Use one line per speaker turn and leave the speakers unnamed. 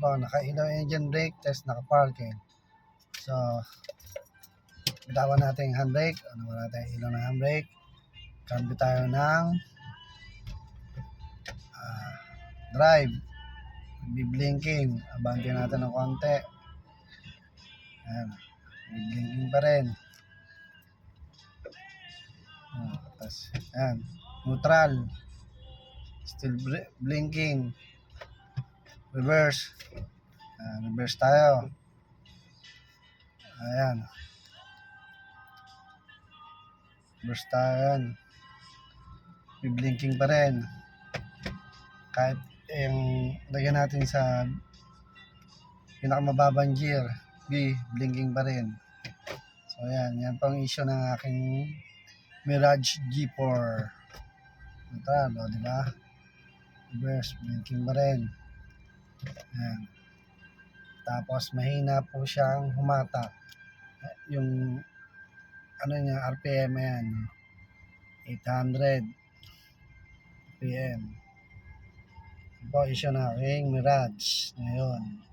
ko, naka-ilaw engine brake, test naka-parking. So, bitawan natin yung handbrake. Ano ba natin ilaw ng handbrake? Cambio tayo ng drive. Biblinking. Abante natin ng konti. Ayan. Biblinking pa rin. Tapos, ayan. Neutral. Still blinking. Reverse. Reverse tayo. Ayan. Reverse tayo. Ayan. Biblinking pa rin. Kahit yung lagyan natin sa pinakamababang gear, blinking pa rin. So ayan, yan pang issue ng aking Mirage G4. Ito, diba? Reverse, blinking pa rin. Ayan. Tapos mahina po siyang humatak. Yung ano niya, RPM yan, 800 RPM. Ito issue na aking Mirage ngayon.